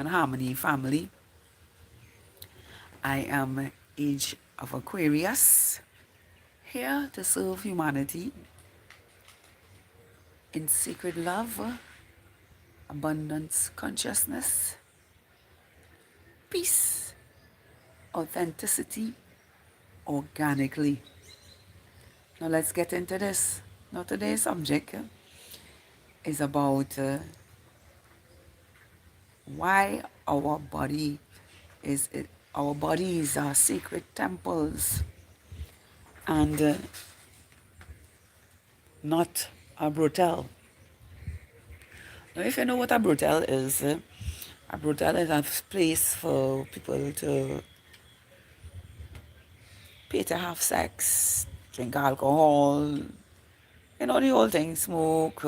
and Harmony family. I am Age of Aquarius, here to serve humanity in sacred love, abundance consciousness, peace, authenticity, organically. Now let's get into this. Now today's subject is about why our bodies are sacred temples and not a brothel. Now, if you know what a brothel is, a brothel is a place for people to pay to have sex, drink alcohol, the whole thing, smoke,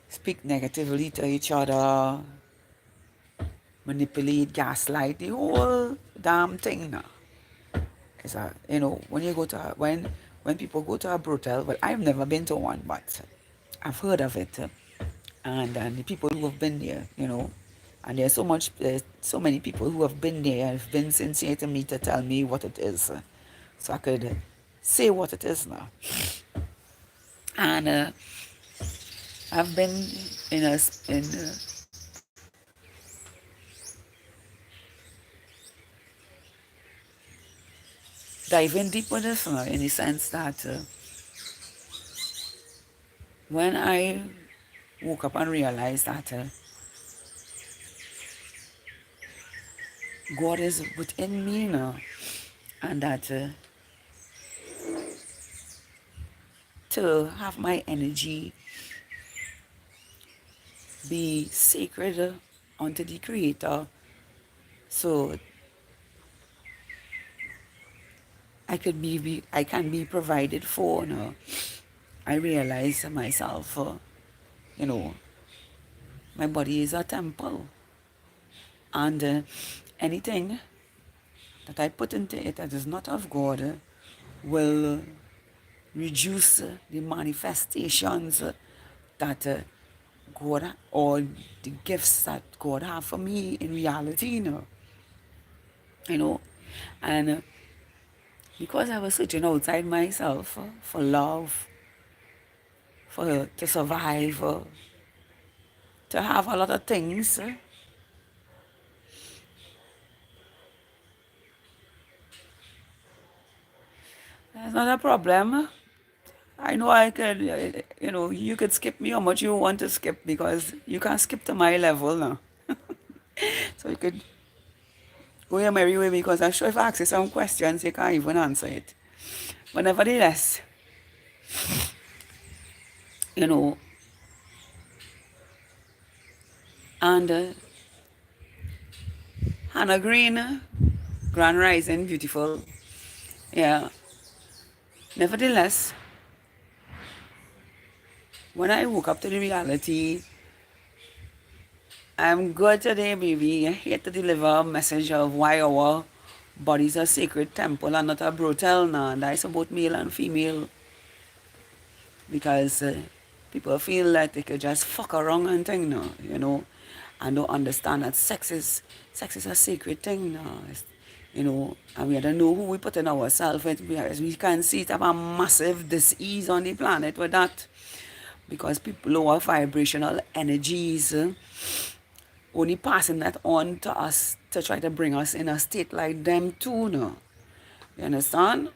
speak negatively to each other, manipulate, gaslight, the whole damn thing now. It's when you go to when people go to a brothel, well, I've never been to one, but I've heard of it, and the people who have been there, and there's so many people who have been there and have been sincere to me to tell me what it is, so I could say what it is now. And I've been in diving deep with this now, in the sense that when I woke up and realized that God is within me now, and that to have my energy be sacred unto the Creator, so I can be provided for. I realize myself, my body is a temple, and anything that I put into it that is not of God will reduce the manifestations that God, or the gifts that God have for me in reality, and because I was searching outside myself for love, to survive, to have a lot of things, that's not a problem. I know I could, you could skip me how much you want to skip, because you can't skip to my level now. So you could go your merry way, because I'm sure if I ask you some questions, you can't even answer it. But nevertheless, you know, and Hannah Green, Grand Rising, beautiful. Yeah. Nevertheless, when I woke up to the reality, I'm good today, baby. Here to deliver a message of why our bodies are sacred temple and not a brothel now. And that's both male and female. Because people feel that they could just fuck around and thing now, and don't understand that sex is a sacred thing now. And we don't know who we put in ourselves. We can see it have a massive disease on the planet with that. Because people lower vibrational energies only passing that on to us to try to bring us in a state like them too now. You understand?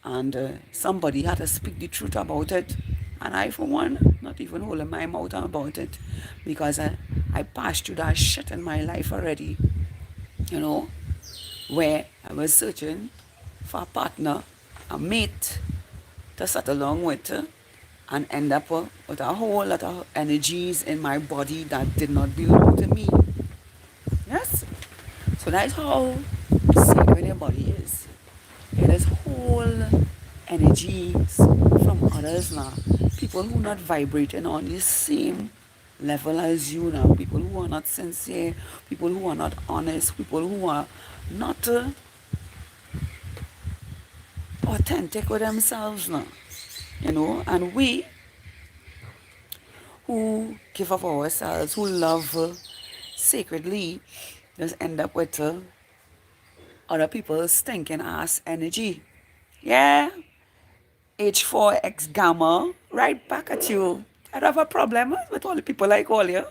And somebody had to speak the truth about it. And I, for one, not even holding my mouth about it, because I passed through that shit in my life already, where I was searching for a partner, a mate to settle along with, and end up with a whole lot of energies in my body that did not belong to me. Yes? So that's how sacred your body is. It is whole energies from others now. People who are not vibrating on the same level as you now. People who are not sincere. People who are not honest. People who are not authentic with themselves now. And we who give of ourselves, who love sacredly, just end up with other people's stinking ass energy. Yeah, H4X gamma, right back at you. I don't have a problem with all the people like all you.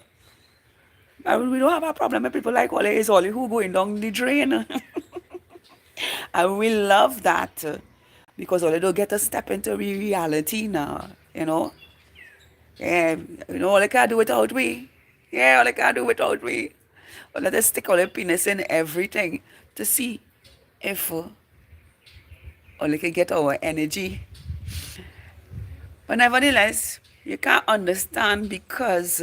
We don't have a problem with people like all you. It's all you who going down the drain. And we love that because all they don't get to step into reality now, you know. Yeah, you know, all they can't do without we. Yeah, all they can't do without we. But let us stick all the penis in everything to see if all they can get our energy. But nevertheless, you can't understand because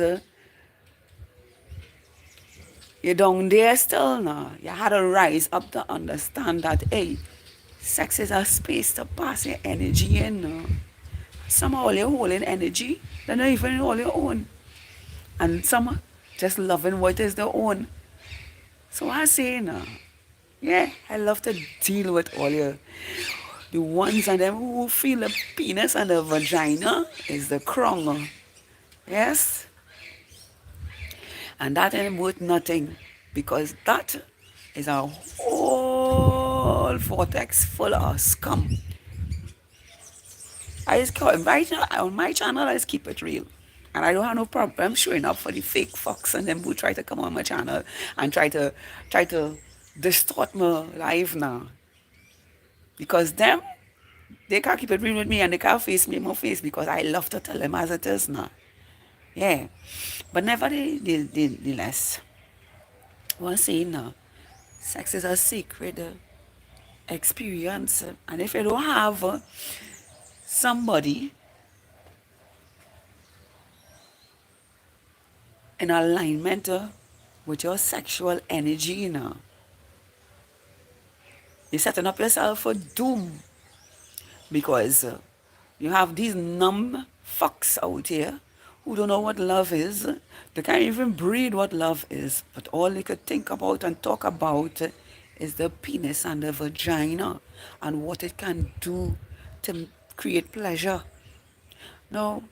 you're down there still now. You had to rise up to understand that, hey, sex is a space to pass your energy in now. Some are only holding energy, they're not even all your own. And some are just loving what is their own. So I say now, yeah, I love to deal with all your the ones and them who feel the penis and the vagina is the crown. Yes? And that ain't worth nothing because that is a whole vortex full of scum. I just call it right now on my channel. I just keep it real, and I don't have no problem showing up for the fake fucks and them who try to come on my channel and try to distort my life now. Because them, they can't keep it real with me and they can't face me in my face because I love to tell them as it is now. Yeah, but nevertheless, one saying now, sex is a sacred experience, and if you don't have somebody in alignment with your sexual energy, you know, you're setting up yourself for doom because you have these numb fucks out here who don't know what love is. They can't even breathe what love is, but all they could think about and talk about is the penis and the vagina and what it can do to create pleasure. Now,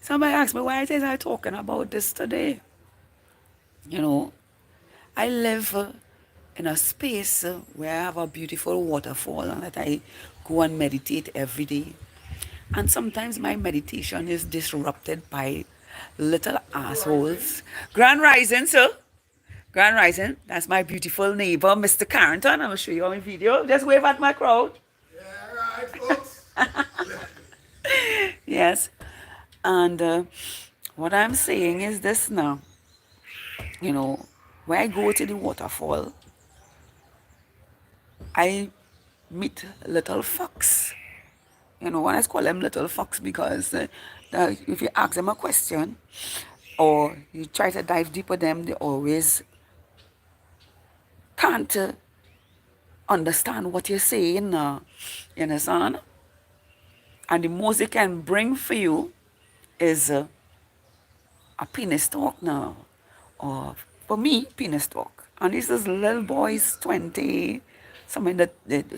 somebody asked me why it is I talking about this today. You know, I live in a space where I have a beautiful waterfall and that I go and meditate every day. And sometimes my meditation is disrupted by little assholes. Grand Rising, sir. Grand Rising. That's my beautiful neighbor, Mr. Carrington. I'm going to show you on video. Just wave at my crowd. Yeah, right, folks. Yes. And what I'm saying is this now. You know, when I go to the waterfall, I meet little fucks. You know, when I call them little fucks because if you ask them a question or you try to dive deep with them, they always can't understand what you're saying. You understand? And the most they can bring for you is a penis talk now. Or for me, penis talk. And this is little boys, 20, some in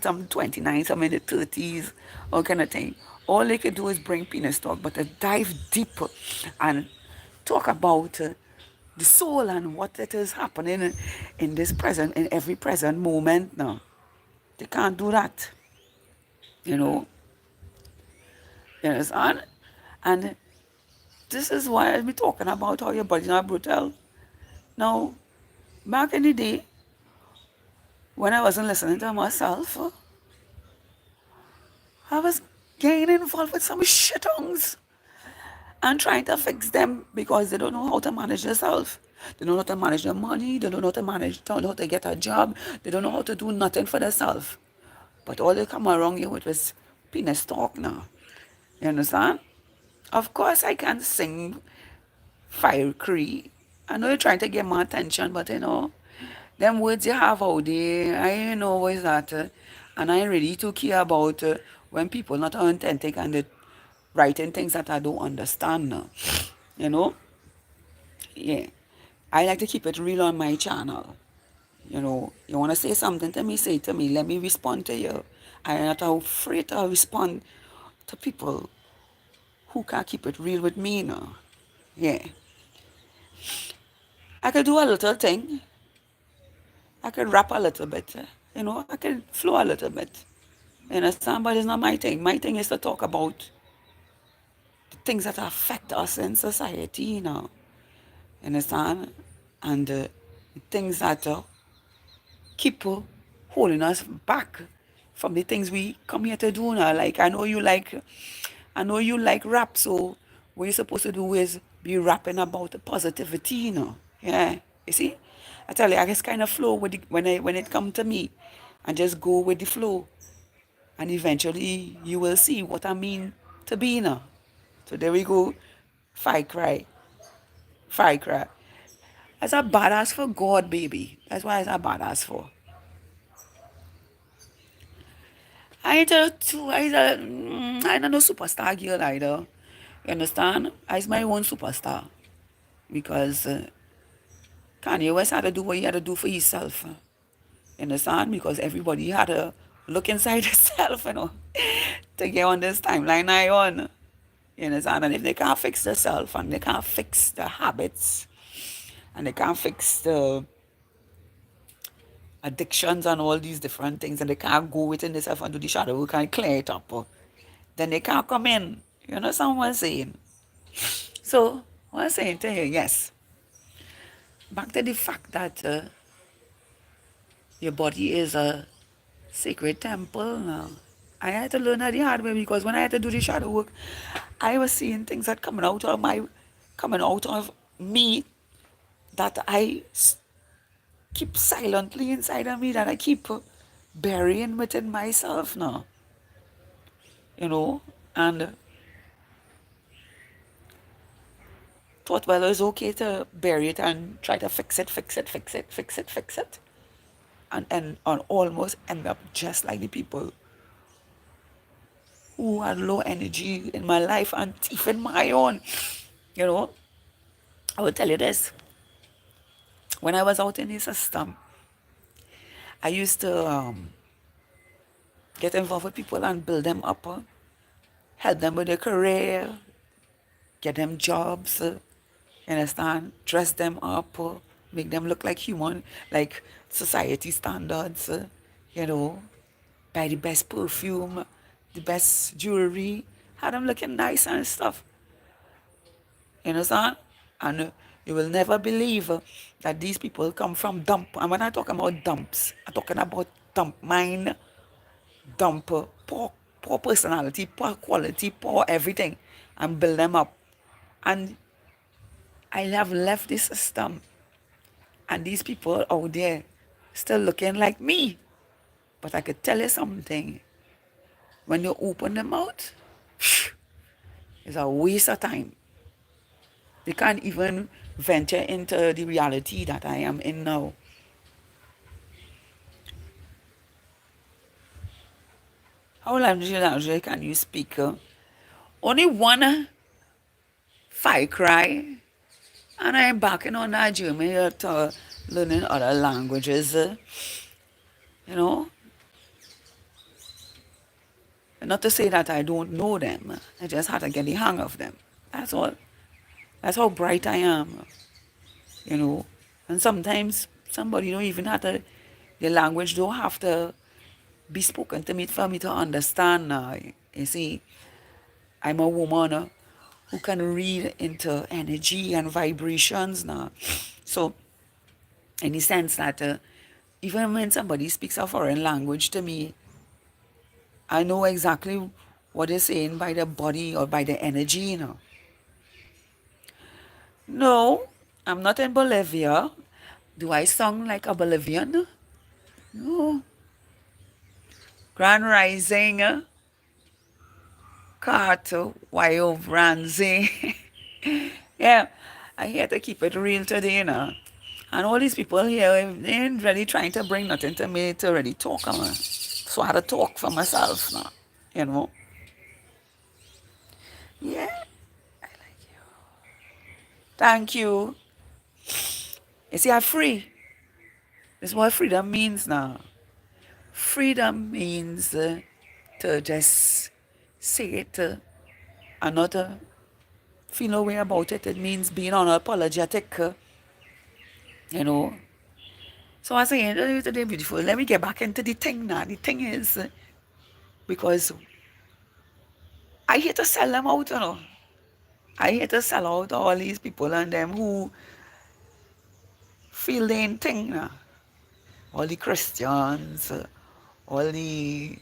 some 29, some in the 30s, all kind of thing. All they can do is bring penis talk, but to dive deeper and talk about the soul and what it is happening in this present, in every present moment now. They can't do that. You know? You understand? And this is why I'll be talking about how your body's not brutal. Now, back in the day, when I wasn't listening to myself, I was getting involved with some shittongs and trying to fix them because they don't know how to manage themselves. They don't know how to manage their money. They don't know how to manage, don't know how to get a job. They don't know how to do nothing for themselves. But all they come around you with was penis talk now. You understand? Of course, I can sing fiery. I know you're trying to get my attention, but you know, them words you have out there, I ain't know what is that. And I really to care about when people not authentic and they writing things that I don't understand now. You know? Yeah. I like to keep it real on my channel. You know, you want to say something to me, say it to me. Let me respond to you. I'm not afraid to respond to people who can't keep it real with me now. Yeah. I could do a little thing. I could rap a little bit. I could flow a little bit. You understand? But it's not my thing. My thing is to talk about the things that affect us in society, You understand? And the things that keep holding us back from the things we come here to do now. Like I know you like rap, so what you're supposed to do is be rapping about the positivity, Yeah. You see? I tell you, I just kind of flow with when it come to me and just go with the flow. And eventually you will see what I mean to be, So there we go. Fight cry. Fight cry. That's a badass for God, baby. That's why it's a badass for. I ain't no superstar girl either. You understand? I's my own superstar. Because Kanye West had to do what he had to do for himself. You understand? Because everybody had to look inside themselves, to get on this timeline I on. You understand? And if they can't fix themselves and they can't fix the habits and they can't fix the addictions and all these different things and they can't go within themselves and do the shadow work and clear it up, then they can't come in. You know what I'm saying? So, what I'm saying to you, yes, back to the fact that your body is a sacred temple now. I had to learn that the hard way because when I had to do the shadow work, I was seeing things that coming out of me that keep silently inside of me that I keep burying within myself now. You know, and thought, well, it's okay to bury it and try to fix it, fix it, fix it, fix it, fix it. And almost end up just like the people who had low energy in my life and even my own. You know, I will tell you this. When I was out in the system, I used to get involved with people and build them up, help them with their career, get them jobs, you understand? Dress them up, make them look like human, like society standards, you know, buy the best perfume, the best jewelry, have them looking nice and stuff. You understand? And you will never believe that these people come from dump. And when I talk about dumps, I'm talking about dump mind, dump poor personality, poor quality, poor everything, and build them up. And I have left this system, and these people out there still looking like me. But I could tell you something. When you open them out, it's a waste of time. They can't even venture into the reality that I am in now. How language can you speak? Only one fight cry, and I'm backing on that journey to learning other languages. You know, not to say that I don't know them. I just had to get the hang of them. That's all. That's how bright I am. You know, and sometimes somebody don't even have to. The language don't have to be spoken to me for me to understand. You see, I'm a woman who can read into energy and vibrations now. So, in the sense that even when somebody speaks a foreign language to me, I know exactly what they're saying by the body or by the energy. No, I'm not in Bolivia. Do I sound like a Bolivian? No. Grand Rising, Carter, Wayo Branzi. Yeah, I here to keep it real today. And all these people here, they ain't really trying to bring nothing to me to really talk on. So I had to talk for myself now, you know. Yeah, thank you. You see, I'm free. This is what freedom means now. Freedom means to just say it and not feel no way about it. It means being unapologetic, you know. So I say, today beautiful. Let me get back into the thing now. The thing is, because I hate to sell them out, you know. I hate to sell out all these people and them who feel they ain't thing now. All the Christians, all the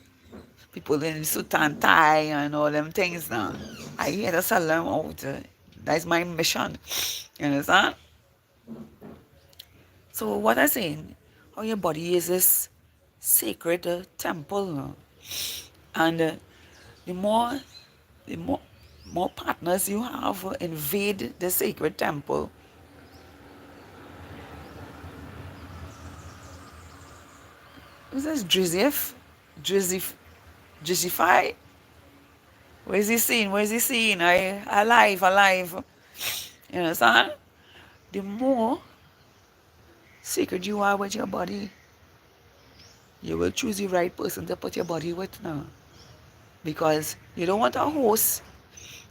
people in suit and tie and all them things now. I hate to sell them out. That's my mission. You understand? So what I'm saying, how your body is this sacred temple now. And the more the more partners you have invade the sacred temple, who's this Drizzy? Drizzify? Where's he seen? Where's he seen? Alive. You understand? The more sacred you are with your body, you will choose the right person to put your body with now. Because you don't want a host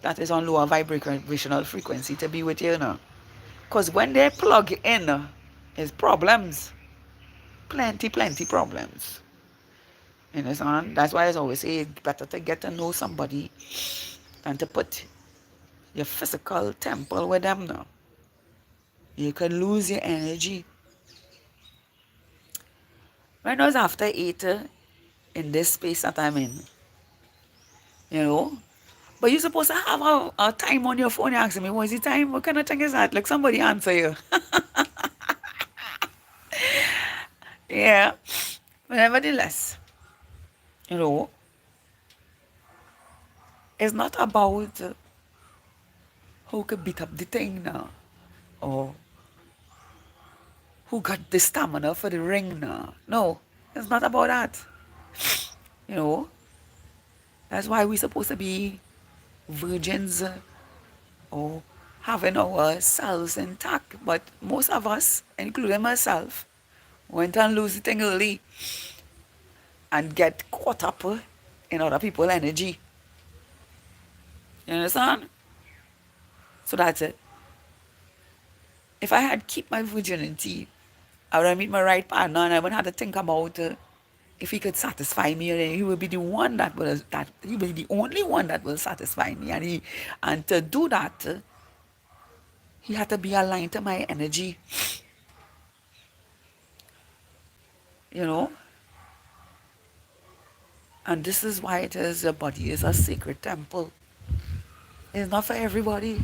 that is on lower vibrational frequency to be with you now. Because when they plug in, is problems. Plenty problems. You understand? That's why I always say it's better to get to know somebody than to put your physical temple with them now. You can lose your energy. When I was after 8 in this space that I'm in, you know, but you're supposed to have a time on your phone. You ask me, what's the time? What kind of thing is that? Like somebody answer you. Yeah. But nevertheless, you know, it's not about who could beat up the thing now or who got the stamina for the ring now. No, it's not about that. You know, that's why we're supposed to be virgins or having our cells intact. But most of us, including myself, went and lose the thing early and get caught up in other people's energy. You understand? So that's it. If I had keep my virginity, I would have meet my right partner and I wouldn't have to think about if he could satisfy me, then he will be the one that he will be the only one that will satisfy me. And to do that, he had to be aligned to my energy. You know? And this is why it is your body is a sacred temple. It's not for everybody.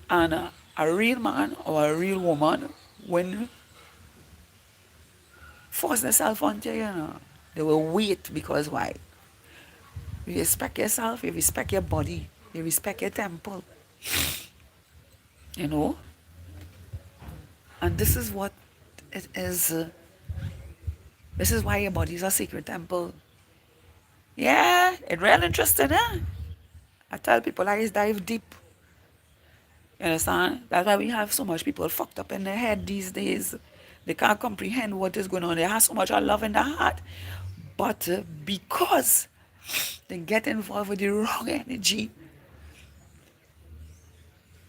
And a real man or a real woman when force themselves onto you, know, they will wait because why? You respect yourself, you respect your body, you respect your temple. You know? And this is what it is. This is why your body is a sacred temple. Yeah, it's real interesting, eh? I tell people I just dive deep. You understand? That's why we have so much people fucked up in their head these days. They can't comprehend what is going on. They have so much love in their heart. But because they get involved with the wrong energy,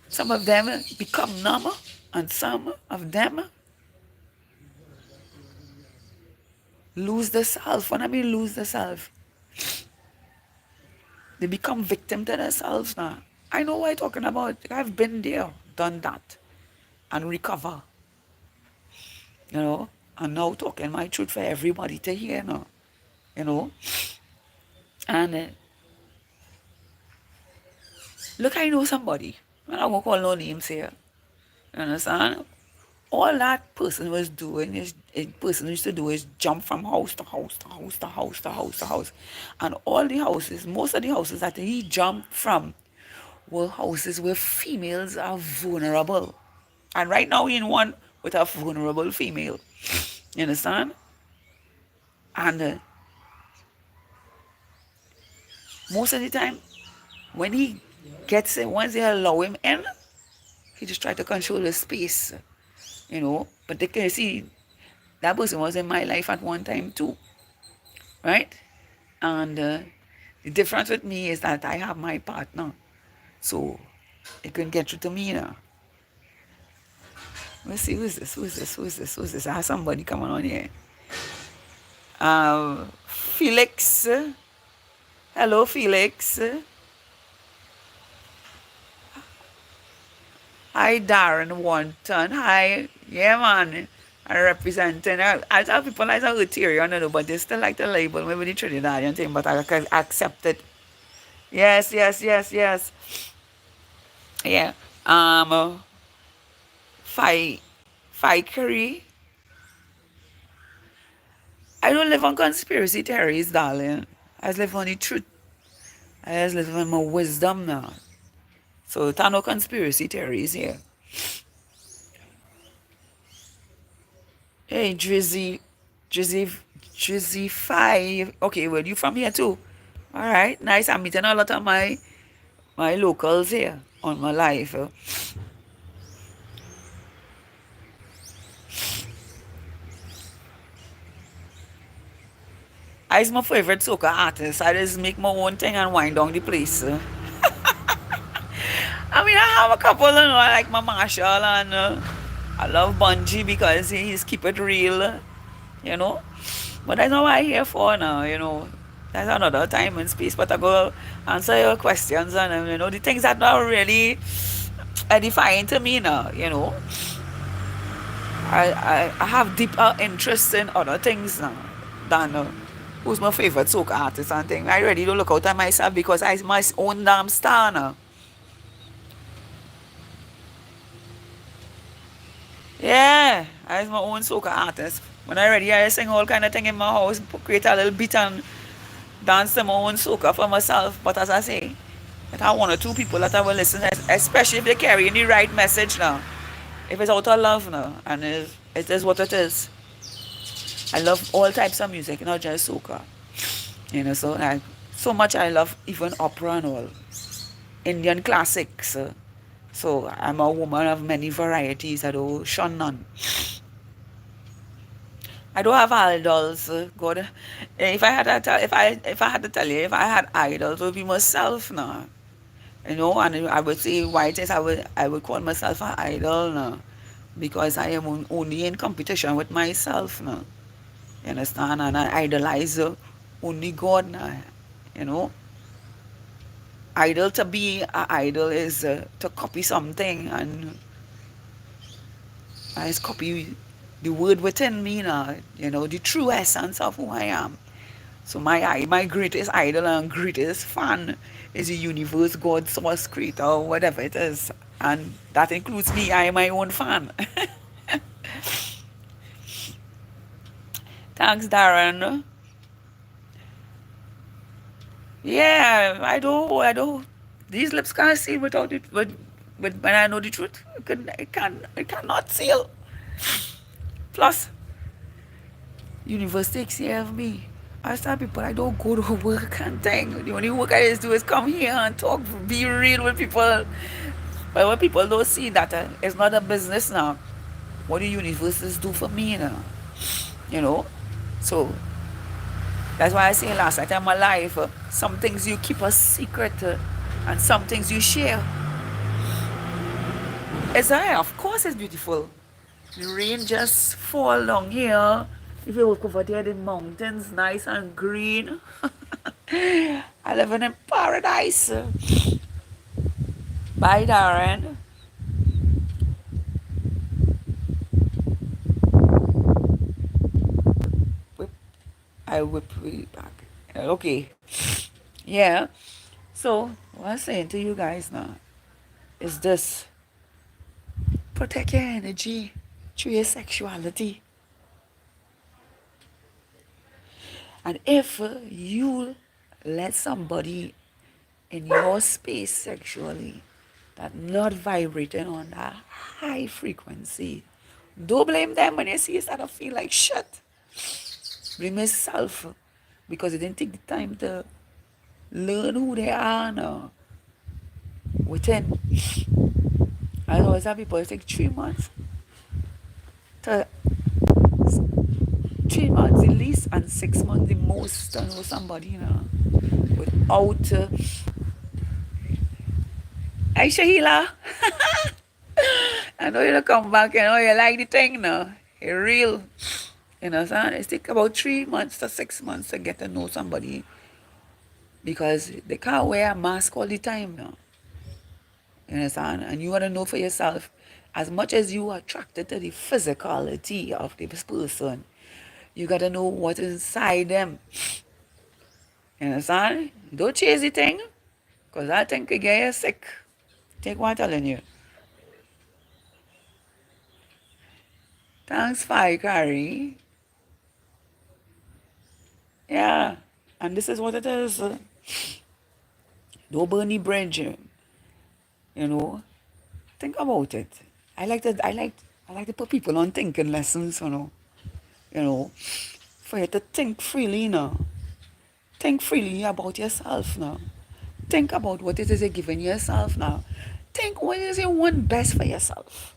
some of them become numb, and some of them lose the self. When I mean lose the self, they become victim to themselves now. I know what I'm talking about. I've been there, done that, and recover. You know, and now talking my truth for everybody to hear now. You know, and look, I know somebody. I won't call no names here. You understand? All that person was doing is a person used to do is jump from house to house to house to house to house to house. And all the houses, most of the houses that he jumped from were houses where females are vulnerable. And right now he in one with a vulnerable female. You understand? And most of the time, when he gets in, once they allow him in, he just try to control the space. You know, but they can see that person was in my life at one time too, right? And the difference with me is that I have my partner. So It couldn't get through to me, you know. Let's see, who's this? Who's this? Who's this? Who's this? I have somebody coming on here. Felix. Hello, Felix. Hi, Darren Wanton. Hi. Yeah, man. I representing. I tell people like a Ethereum, you know, but they still like the label, maybe the Trinidadian thing, but I can accept it. Yes, yes, yes, yes. Yeah. Fi, Curry. I don't live on conspiracy theories, darling. I just live on the truth. I just live on my wisdom now. So there are no conspiracy theories here. Hey, Drizzy 5. Okay, well, you from here too. All right, nice. I'm meeting a lot of my locals here on my life. I's my favorite soca artist. I just make my own thing and wind down the place. I mean, I have a couple, you know, I like my Marshall and I love Bungie because he's keep it real, you know. But that's not what I'm here for now, you know. That's another time and space. But I go answer your questions and, you know, the things that are really edifying to me now, you know. I have deeper interest in other things now than who's my favorite soca artist and thing. I really don't look out at myself because I'm my own damn star now. Yeah, I'm my own soca artist. When I ready, I sing all kind of thing in my house, create a little beat and dance to my own soca for myself. But as I say, I have one or two people that I will listen, especially if they carry the right message now. If it's out of love now, and it is what it is. I love all types of music, not just soca. You know, so like so much I love even opera and all. Indian classics. So I'm a woman of many varieties. I don't shun none. I don't have idols. God, if I had to tell, if I had to tell you, if I had idols, it would be myself now. You know, and I would say white is I would call myself an idol now, because I am only in competition with myself now. You understand? And I idolize only God now. You know, idol to be an idol is to copy something, and I just copy the word within me now. You know, the true essence of who I am. So my greatest idol and greatest fan is the universe, God, source, creator, whatever it is. And that includes me. I am my own fan. Thanks, Darren. Yeah, I don't. These lips can't seal without it. But when I know the truth, it cannot seal. Plus, universe takes care of me. I tell people I don't go to work and thing. The only work I just do is come here and talk, be real with people. But when people don't see that it's not a business now, what the universes do for me now, you know? So that's why I say last night in my life, some things you keep a secret and some things you share. Of course it's beautiful. The rain just fall down here. If you look over there, the mountains nice and green. I live in paradise. Bye, Darren. Whip. I whip it back. Okay. Yeah. So, what I'm saying to you guys now is this: protect your energy through your sexuality. And if you let somebody in your space sexually that not vibrating on that high frequency, don't blame them when you see you start to feel like shit. Blame yourself because you didn't take the time to learn who they are now within. I always have people take 3 months to 3 months the least and 6 months the most to know somebody, you know, without Hi, Shahila. I know you come back, you like the thing now. You're real. Son, it take about 3 months to 6 months to get to know somebody because they can't wear a mask all the time now. You understand? And you want to know for yourself, as much as you are attracted to the physicality of this person, you got to know what is inside them. You understand? Don't chase the thing, because that thing could get you sick. Take what I'm telling you. Thanks, Fi Carrie. Yeah. And this is what it is. Don't burn the bridge. You know. Think about it. I like to put people on thinking lessons. You know. For you to think freely now. Think freely about yourself now. Think about what it is you're giving yourself now. Think what is you want best for yourself.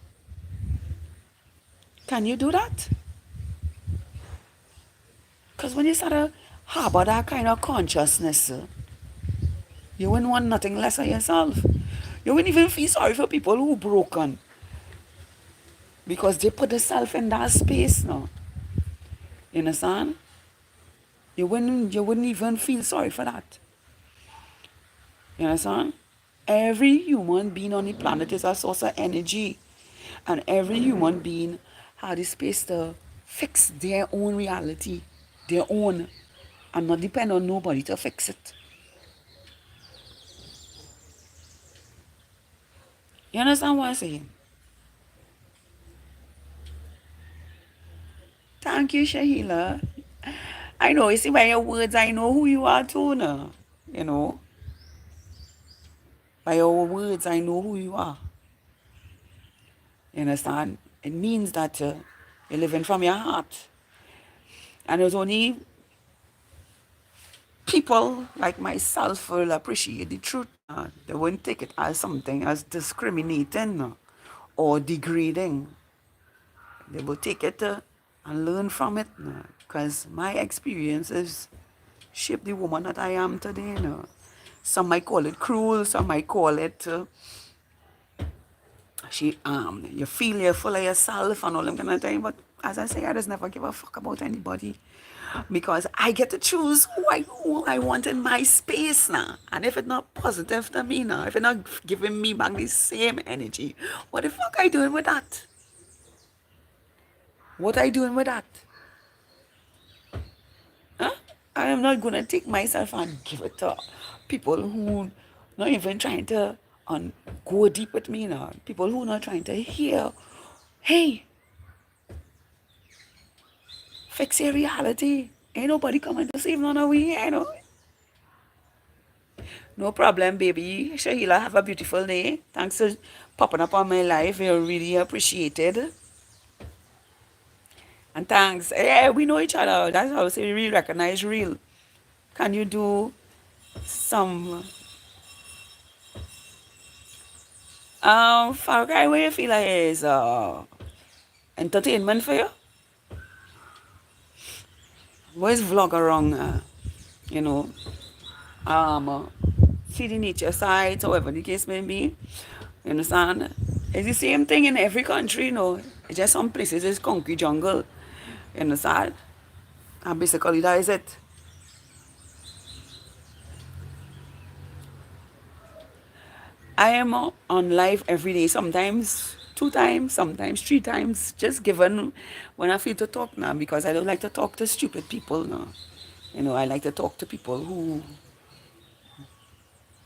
Can you do that? Because when you start to harbor that kind of consciousness, you wouldn't want nothing less of yourself. You wouldn't even feel sorry for people who broken because they put themselves in that space now. You understand? You wouldn't even feel sorry for that. You understand? Every human being on the planet is a source of energy. And every human being has the space to fix their own reality, their own, and not depend on nobody to fix it. You understand what I'm saying? Thank you, Shahila. I know, you see by your words, I know who you are too now. You know, by your words, I know who you are. You understand? It means that you're living from your heart. And there's only people like myself will appreciate the truth. They won't take it as something as discriminating or degrading. They will take it and learn from it because my experiences shape the woman that I am today. Some might call it cruel, some might call it you feel you're full of yourself and all them kind of thing. But as I say, I just never give a fuck about anybody because I get to choose who I want in my space now. And if it's not positive to me now, if it's not giving me back the same energy, what the fuck I doing with that? What I doing with that? Huh? I am not gonna take myself and give it to people who not even trying to go deep with me now. People who not trying to hear, hey, fix your reality. Ain't nobody coming to save none of we. No problem, baby. Shahila, have a beautiful day. Thanks for popping up on my life. You're really appreciated. And thanks. Yeah, we know each other. That's how I say we really recognize real. Can you do some Farkai, what you feel like is entertainment for you? What is vlog around you know, um see the nature sites, however the case may be. You understand? It's the same thing in every country. It's just some places it's concrete jungle. You understand? And basically that is it. I am on live every day, sometimes 2 times, sometimes 3 times, just given when I feel to talk now, because I don't like to talk to stupid people now. I like to talk to people who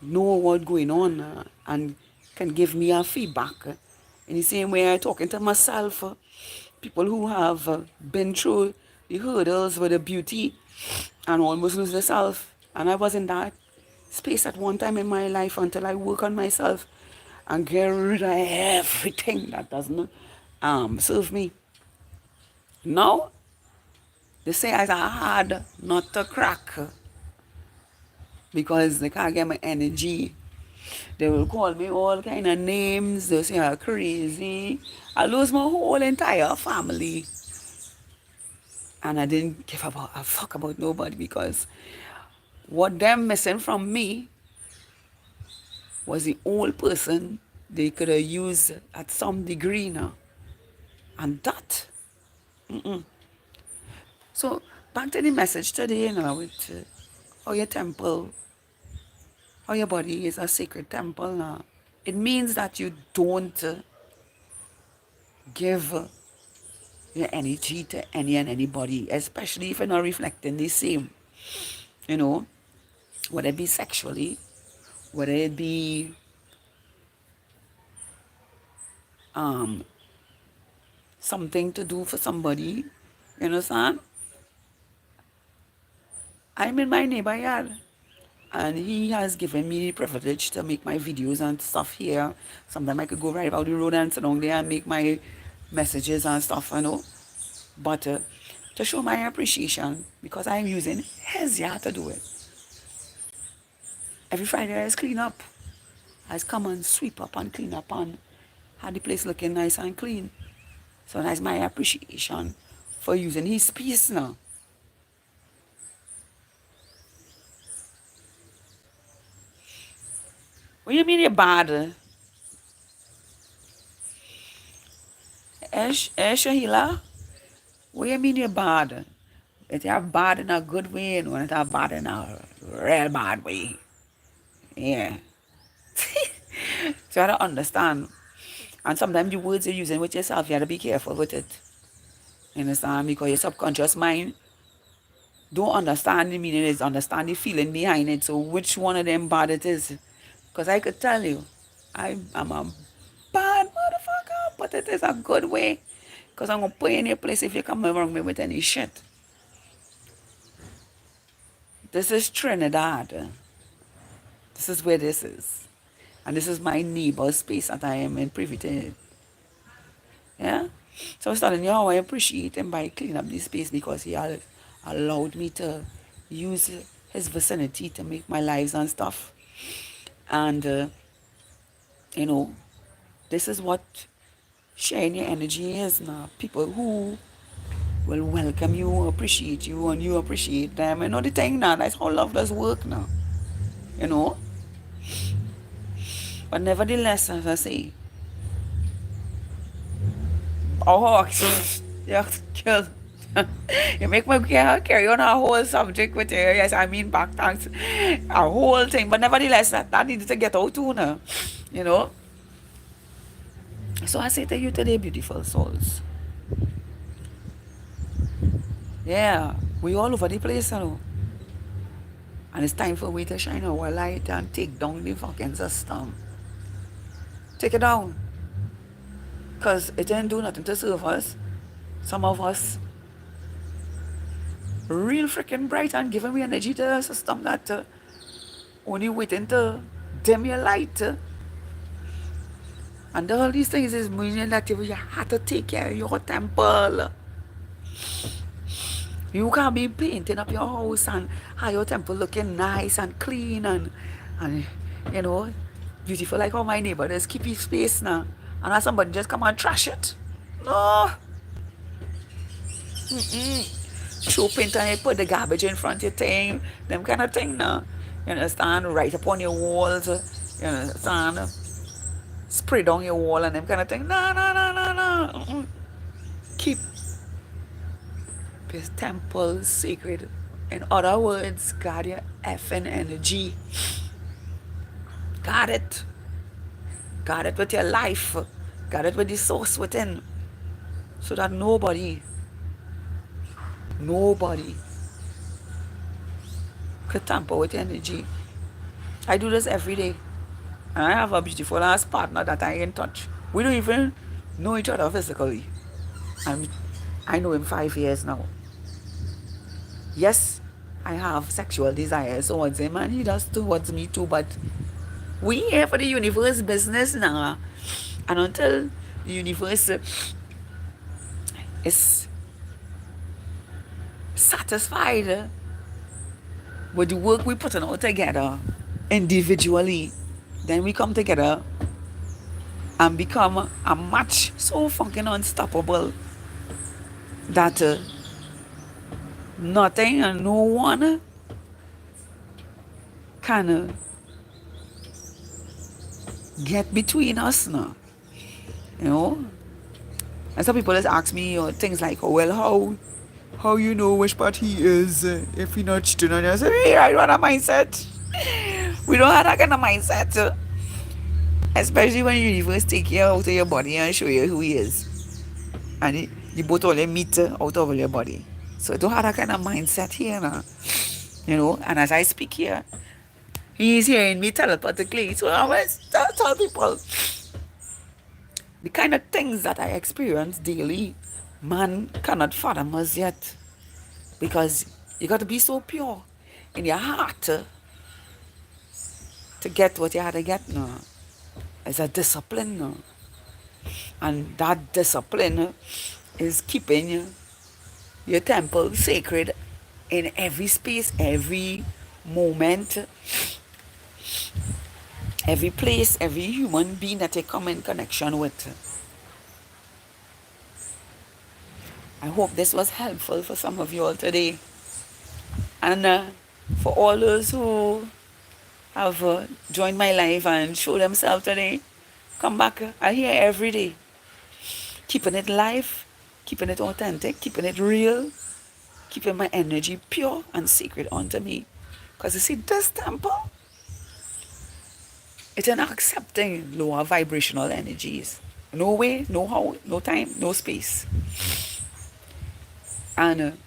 know what's going on and can give me a feedback. In the same way I talking to myself, people who have been through the hurdles with the beauty and almost lose themselves. And I was in that space at one time in my life until I work on myself and get rid of everything that doesn't serve me. Now, they say I hard not to crack because they can't get my energy. They will call me all kind of names. They'll say I'm crazy. I lose my whole entire family. And I didn't give a fuck about nobody because what them missing from me, was the old person they could have used at some degree now. And that. So back to the message today, with how your temple, how your body is a sacred temple now. It means that you don't give your energy to any and anybody, especially if you're not reflecting the same. You know, whether it be sexually, whether it be um, something to do for somebody, you understand? I'm in my neighbor yard, and he has given me the privilege to make my videos and stuff here. Sometimes I could go right out the road and sit down there and make my messages and stuff, But to show my appreciation, because I'm using his yard to do it. Every Friday I clean up. I come and sweep up and clean up and have the place looking nice and clean. So that's my appreciation for using his space now. What do you mean you're bad? Shahila? What do you mean you're bad? If you're bad in a good way and when you're bad in a real bad way. Yeah. Try to understand. And sometimes the words you're using with yourself, you have to be careful with it. You understand? Because your subconscious mind don't understand the meaning, is understand the feeling behind it. So which one of them bad it is? Because I could tell you, I'm a bad motherfucker, but it is a good way. Because I'm going to put you in your place if you come around me with any shit. This is Trinidad. This is where this is. And this is my neighbor's space that I am in privy to. Yeah? So I was telling you how I appreciate him by cleaning up this space because he allowed me to use his vicinity to make my lives and stuff. And, this is what sharing your energy is now. People who will welcome you, appreciate you, and you appreciate them. You know the thing now, that's how love does work now. You know? But nevertheless, as I say, oh, yeah, kill. You make me carry on a whole subject with you. Yes, I mean back thanks. A whole thing. But nevertheless, that needs to get out too now. You know? So I say to you today, beautiful souls. Yeah, we all over the place, And it's time for we to shine our light and take down the fucking system. Take it down. Because it ain't do nothing to serve us. Some of us real freaking bright and giving me energy to the system that only waiting to dim your light. And all these things is meaning that you have to take care of your temple. You can't be painting up your house and have your temple looking nice and clean and beautiful like how my neighbor does. Keep his space now. And have somebody just come and trash it. No. Throw paint on it, put the garbage in front of your thing. Them kind of thing now. You understand? Right upon your walls. You understand? Spray down your wall and them kind of thing. No. Keep his temple sacred. In other words, guard your effing energy. Guard it. Guard it with your life. Guard it with the source within. So that nobody could tamper with your energy. I do this every day. And I have a beautiful ass partner that I in touch. We don't even know each other physically. I know him 5 years now. Yes, I have sexual desires towards him and he does towards me too, but we here for the universe business now. And until the universe is satisfied with the work we put out together individually, then we come together and become a match so fucking unstoppable that nothing and no one can get between us now. You know? And some people just ask me things like, oh, well, how you know which part he is if he not cheating on you? I say, hey, I don't have a mindset. We don't have that kind of mindset. Especially when you first take you out of your body and show you who he is. And you both all your meat out of your body. So I don't have that kind of mindset here now. You know, and as I speak here, he is hearing me telepathically. So I always tell people the kind of things that I experience daily, man cannot fathom us yet. Because you got to be so pure in your heart to get what you had to get now. It's a discipline now. And that discipline is keeping your temple sacred in every space, every moment, every place, every human being that you come in connection with. I hope this was helpful for some of you all today. And for all those who have joined my life and show themselves today, come back. I hear every day. Keeping it live, keeping it authentic, keeping it real, keeping my energy pure and sacred unto me. Because you see, this temple, it's an accepting lower vibrational energies. No way, no how, no time, no space. And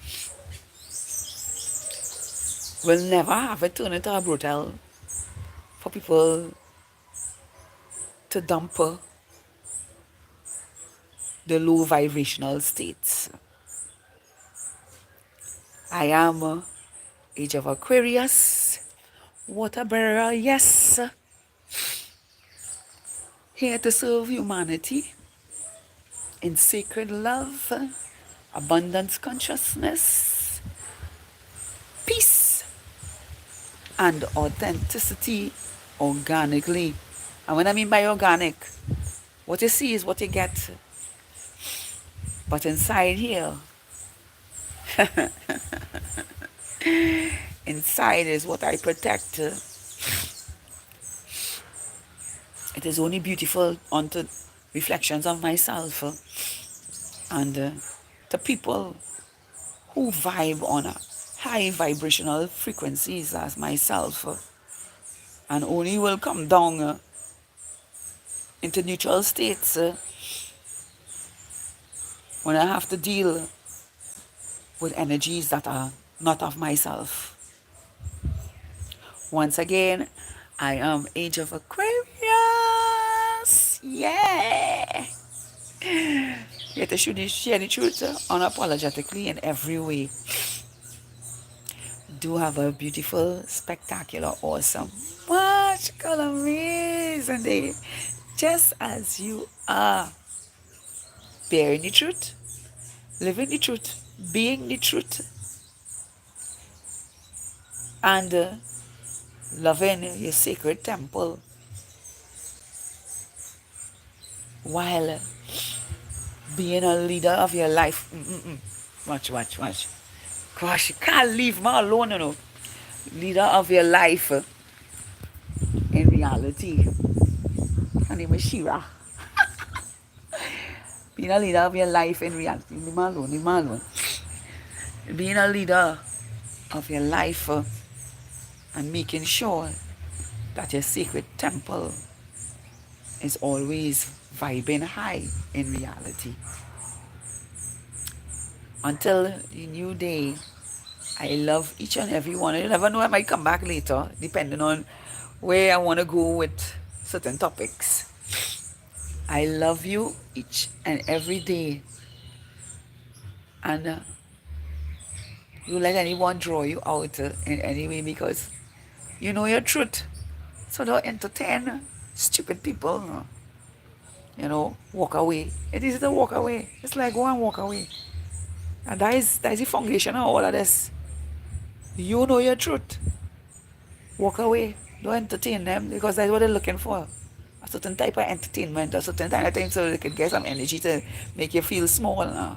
we'll never have it turn into a brothel for people to dump the low vibrational states. I am Age of Aquarius, water bearer, yes. Here to serve humanity in sacred love, abundance consciousness, peace, and authenticity organically. And when I mean by organic, what you see is what you get. But inside here, inside is what I protect. It is only beautiful unto reflections of myself and the people who vibe on a high vibrational frequencies as myself and only will come down into neutral states when I have to deal with energies that are not of myself. Once again, I am Age of Aquarius. Yeah. Here to share the truth unapologetically in every way. Do have a beautiful, spectacular, awesome, magical, amazing day. Just as you are. Bearing the truth, living the truth, being the truth, and loving your sacred temple while being a leader of your life. Watch. Gosh, you can't leave me alone, you know. Leader of your life in reality. Her name is Shira. Being a leader of your life in reality. Leave me alone. Being a leader of your life and making sure that your sacred temple is always vibing high in reality. Until the new day, I love each and every one. You never know, I might come back later, depending on where I want to go with certain topics. I love you each and every day. And don't let anyone draw you out in any way because you know your truth. So don't entertain stupid people. You know, walk away. It is to walk away. It's like go and walk away. And that is the foundation of all of this. You know your truth. Walk away. Don't entertain them because that's what they're looking for. A certain type of entertainment, a certain type of thing so they can get some energy to make you feel small.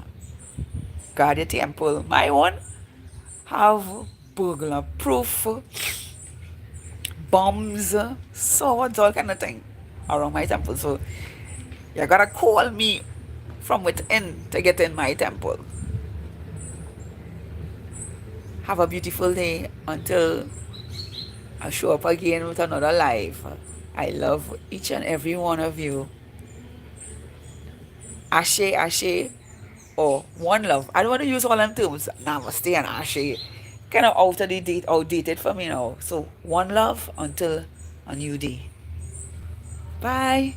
Guard your temple. My one have burglar proof, bombs, swords, all kind of thing. around my temple. So you gotta call me from within to get in my temple. Have a beautiful day until I show up again with another life. I love each and every one of you. Ashe, Ashe, or one love. I don't want to use all them terms. Namaste and Ashe. Kind of outdated for me now. So one love until a new day. Bye.